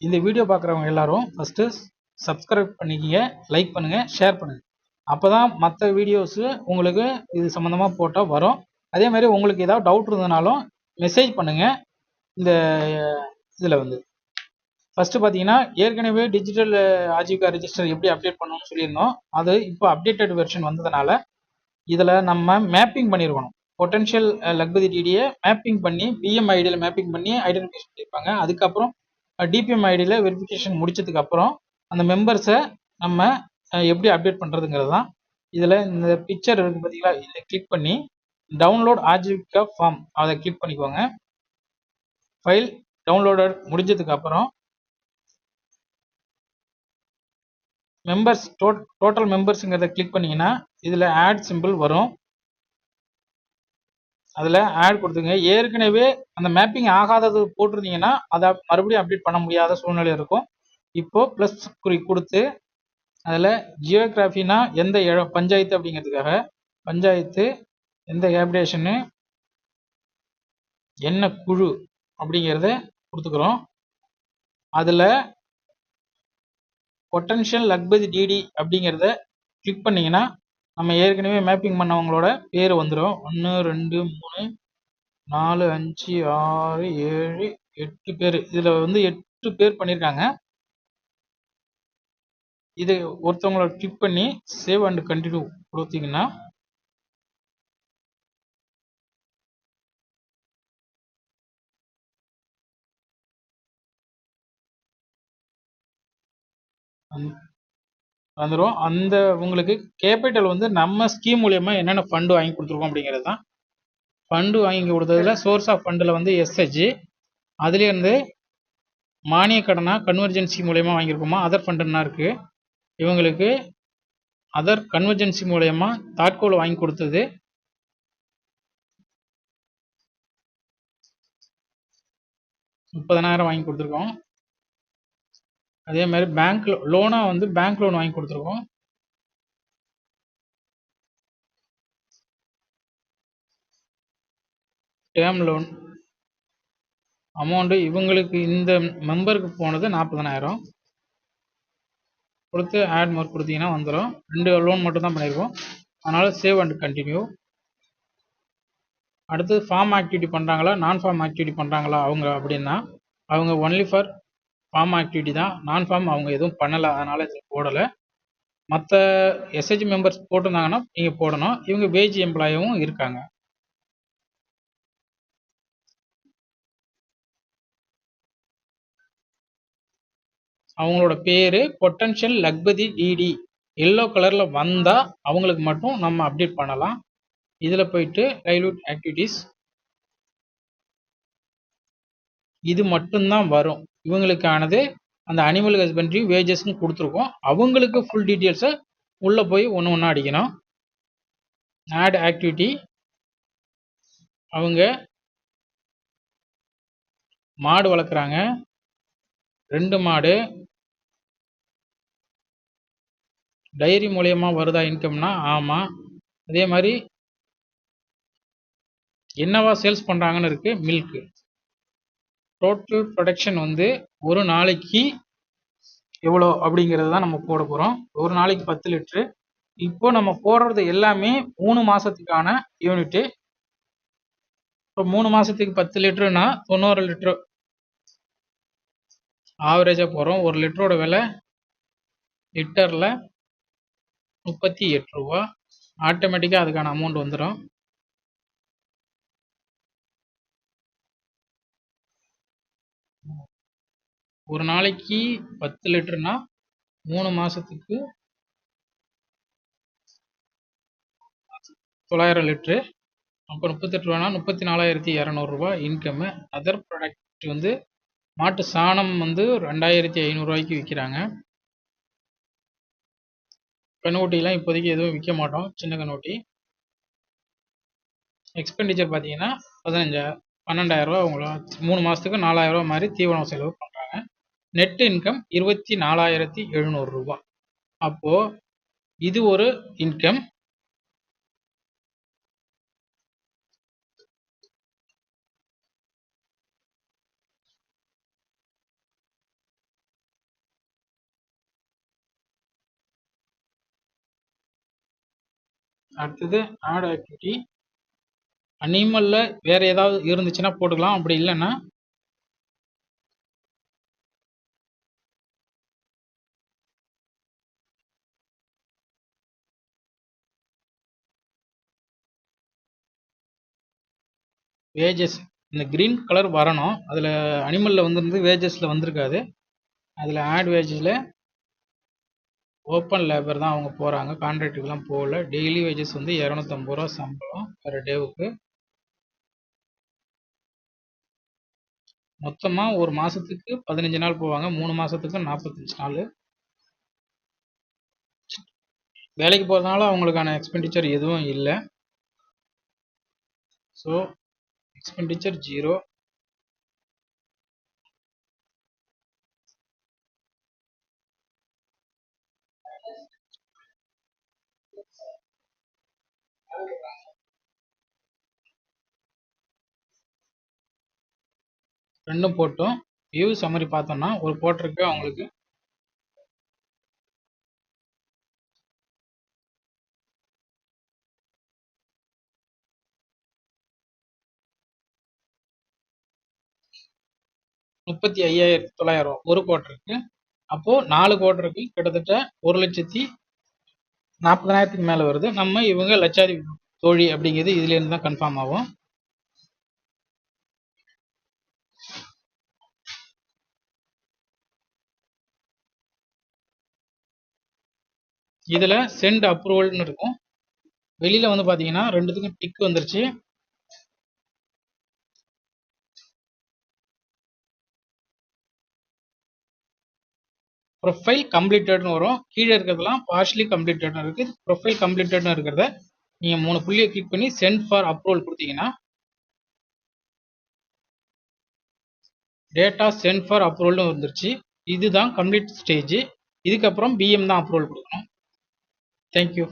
இந்த வீடியோ பார்க்குறவங்க எல்லாரும் ஃபஸ்ட்டு சப்ஸ்கிரைப் பண்ணிக்கிங்க, லைக் பண்ணுங்கள், ஷேர் பண்ணுங்கள். அப்போ தான் மற்ற வீடியோஸு உங்களுக்கு இது சம்மந்தமாக போட்டால் வரும். அதே மாதிரி உங்களுக்கு ஏதாவது டவுட் இருந்ததுனாலும் மெசேஜ் பண்ணுங்கள். இந்த இதில் வந்து ஃபஸ்ட்டு பார்த்தீங்கன்னா ஏற்கனவே டிஜிட்டல் ஆஜீவிகா ரெஜிஸ்டர் எப்படி அப்டேட் பண்ணணும்னு சொல்லியிருந்தோம். அது இப்போ அப்டேட்டட் வெர்ஷன் வந்ததுனால இதில் நம்ம மேப்பிங் பண்ணியிருக்கணும். பொட்டன்ஷியல் லக்பதி டிடியை மேப்பிங் பண்ணி பிஎம் ஐடியில் மேப்பிங் பண்ணி ஐடென்டிஃபை பண்ணியிருப்பாங்க. அதுக்கப்புறம் டிபிஎம் ஐடியில் வெரிஃபிகேஷன் முடிச்சதுக்கப்புறம் அந்த மெம்பர்ஸை நம்ம எப்படி அப்டேட் பண்ணுறதுங்கிறது தான். இதில் இந்த பிக்சர் இருக்குது பார்த்தீங்களா, இதை கிளிக் பண்ணி டவுன்லோட் ஆஜீவிகா ஃபார்ம் அதை கிளிக் பண்ணிக்கோங்க. ஃபைல் டவுன்லோடட் முடிஞ்சதுக்கப்புறம் மெம்பர்ஸ் டோட்டல் மெம்பர்ஸுங்கிறத கிளிக் பண்ணிங்கன்னா இதில் ஆட் சிம்பிள் வரும். அதில் ஆட் கொடுத்துங்க. ஏற்கனவே அந்த மேப்பிங் ஆகாதது போட்டிருந்தீங்கன்னா அதை மறுபடியும் அப்டேட் பண்ண முடியாத சூழ்நிலை இருக்கும். இப்போ ப்ளஸ் குறி கொடுத்து அதில் ஜியோகிராஃபினா எந்த பஞ்சாயத்து அப்படிங்கிறதுக்காக பஞ்சாயத்து, எந்த கேபிடேஷனு, என்ன குழு அப்படிங்கிறத கொடுத்துக்கிறோம். அதில் பொட்டன்ஷியல் லக்பதி டிடி அப்படிங்கிறத கிளிக் பண்ணிங்கன்னா நம்ம ஏற்கனவே மேப்பிங் பண்ணவங்களோட பேர் வந்துடும். 1 2 3 4 5 6 7 8 பேர். இதில் வந்து 8 பேர் பண்ணியிருக்காங்க. இது ஒருத்தவங்கள கிளிக் பண்ணி சேவ் அண்ட் கண்டினியூ கொடுத்தீங்கன்னா வந்துடும். அந்த உங்களுக்கு கேபிட்டல் வந்து நம்ம ஸ்கீம் மூலியமா என்னென்ன ஃபண்டு வாங்கி கொடுத்துருக்கோம் அப்படிங்கிறது தான். ஃபண்டு வாங்கி கொடுத்ததுல சோர்ஸ் ஆஃப் ஃபண்டில் வந்து எஸ்ஹெச், அதுலேருந்து மானிய கடனா கன்வர்ஜென்சி மூலயமா வாங்கியிருக்கோமா, அதர் ஃபண்டுன்னா இருக்குது. இவங்களுக்கு அதர் கன்வர்ஜென்சி மூலயமா தாட்கோவில் வாங்கி கொடுத்தது 30,000 வாங்கி கொடுத்துருக்கோம். அதே மாதிரி பேங்க் லோனாக வந்து பேங்க் லோன் வாங்கி கொடுத்துருக்கோம். டேர்ம் லோன் அமௌண்ட்டு இவங்களுக்கு இந்த மெம்பருக்கு போனது 40,000 கொடுத்து ஆட் மார்க் கொடுத்தீங்கன்னா வந்துடும். 2 லோன் மட்டும் தான் பண்ணியிருக்கோம். அதனால் சேவ் அண்ட் கண்டினியூ. அடுத்து ஃபார்ம் ஆக்டிவிட்டி பண்ணுறாங்களா, நான் ஃபார்ம் ஆக்டிவிட்டி பண்ணுறாங்களா அவங்க அப்படின்னா அவங்க ஒன்லி ஃபார் ஃபார்ம் ஆக்டிவிட்டி தான். நான் ஃபார்ம் அவங்க எதுவும் பண்ணலை, அதனால் இது போடலை. மற்ற எஸ்ஹெச் மெம்பர்ஸ் போட்டிருந்தாங்கன்னா நீங்கள் போடணும். இவங்க வேஜ் எம்ப்ளாயும் இருக்காங்க. அவங்களோட பேர் பொட்டன்ஷியல் லக்பதி டிடி எல்லோ கலரில் வந்தால் அவங்களுக்கு மட்டும் நம்ம அப்டேட் பண்ணலாம். இதில் போயிட்டு டைல்யூட் ஆக்டிவிட்டீஸ் இது மட்டும்தான் வரும். இவங்களுக்கானது அந்த அனிமல் ஹஸ்பண்ட்ரி வேஜஸ்ன்னு கொடுத்துருக்கோம். அவங்களுக்கு ஃபுல் டீட்டெயில்ஸை உள்ளே போய் ஒன்று ஒன்றா அடிக்கணும். ஆட் ஆக்டிவிட்டி அவங்க மாடு வளர்க்குறாங்க, 2 மாடு. டைரி மூலயமா வருதா இன்கம்னா ஆமாம். அதே மாதிரி என்னவா சேல்ஸ் பண்ணுறாங்கன்னு இருக்குது. மில்க்கு டோட்டல் ப்ரொடக்ஷன் வந்து ஒரு நாளைக்கு எவ்வளோ அப்படிங்கிறது தான் நம்ம போட போகிறோம். ஒரு நாளைக்கு 10 லிட்ரு. இப்போ நம்ம போடுறது எல்லாமே 3 மாதத்துக்கான யூனிட்டு. இப்போ 3 மாதத்துக்கு 10 லிட்டருனா 90 லிட்ரு ஆவரேஜாக போகிறோம். ஒரு லிட்டரோட விலை லிட்டரில் 38 ரூபா. ஆட்டோமேட்டிக்காக அதுக்கான அமௌண்ட் வந்துடும். ஒரு நாளைக்கு 10 லிட்டருனா 3 மாதத்துக்கு 900 லிட்ரு. அப்போ 38 ரூபானா 34,200 ரூபா இன்கம்மு. அதர் ப்ராடக்ட் வந்து மாட்டு சாணம் வந்து 2,500 ரூபாய்க்கு விற்கிறாங்க. கண்ணுக்குட்டிலாம் இப்போதைக்கு எதுவும் விற்க மாட்டோம், சின்ன கண்ணுக்குட்டி. எக்ஸ்பெண்டிச்சர் பார்த்தீங்கன்னா 12,000 ரூபா. அவங்கள 3 மாதத்துக்கு 4,000 ரூபா மாதிரி தீவனம் செலவு பண்ணுறாங்க. நெட் இன்கம் 24,700 ரூபா. அப்போது இது ஒரு இன்கம். அடுத்தது ஆட் ஆக்டிவிட்டி. அனிமல்ல வேற ஏதாவது இருந்துச்சுன்னா போட்டுக்கலாம், அப்படி இல்லைன்னா வேஜஸ் இந்த கிரீன் கலர் வரணும். அதில் அனிமலில் வந்துருந்து வேஜஸில் வந்திருக்காது. அதில் ஆட் வேஜஸில் ஓப்பன் லேபர் தான் அவங்க போகிறாங்க, கான்ட்ராக்டுக்கெலாம் போகல. டெய்லி வேஜஸ் வந்து 250 ரூபா சம்பளம் பெர் டேவுக்கு. மொத்தமாக ஒரு மாதத்துக்கு 15 நாள் போவாங்க, 3 மாதத்துக்கு 45 நாள். வேலைக்கு போகிறதுனால அவங்களுக்கான எக்ஸ்பெண்டிச்சர் எதுவும் இல்லை. So expenditure 0. ரெண்டும் போட்டோம். வியூ சம்மரி பார்த்தோம்னா ஒரு போட்டிருக்கு அவங்களுக்கு $35,900 ஒரு குவார்டருக்கு. அப்போ 4 குவார்டருக்கு கிட்டத்தட்ட 1,40,000க்கு மேல வருது. நம்ம இவங்க லட்சாதிபதி தோழி அப்படிங்கிறது இதுல இருந்து தான் கன்ஃபார்ம் ஆகும். இதுல சென்ட் அப்ரூவல்னு இருக்கும். வெளியில வந்து பாத்தீங்கன்னா ரெண்டுத்துக்கும் டிக் வந்துருச்சு. ப்ரொஃபைல் கம்ப்ளீட்டட்னு வரும். கீழே இருக்கிறதுலாம் பார்ஷலி கம்ப்ளீட்டட்னு இருக்கு. ப்ரொஃபைல் கம்ப்ளீட்டட்னு இருக்கிறத நீங்க 3 புள்ளியை கிளிக் பண்ணி சென்ட் ஃபார் அப்ரூவல் கொடுத்தீங்கன்னா டேட்டா சென்ட் ஃபார் அப்ரூவல்னு வந்துருச்சு. இதுதான் கம்ப்ளீட் ஸ்டேஜ். இதுக்கப்புறம் பிஎம் தான் அப்ரூவல் கொடுக்கணும். தேங்க்யூ.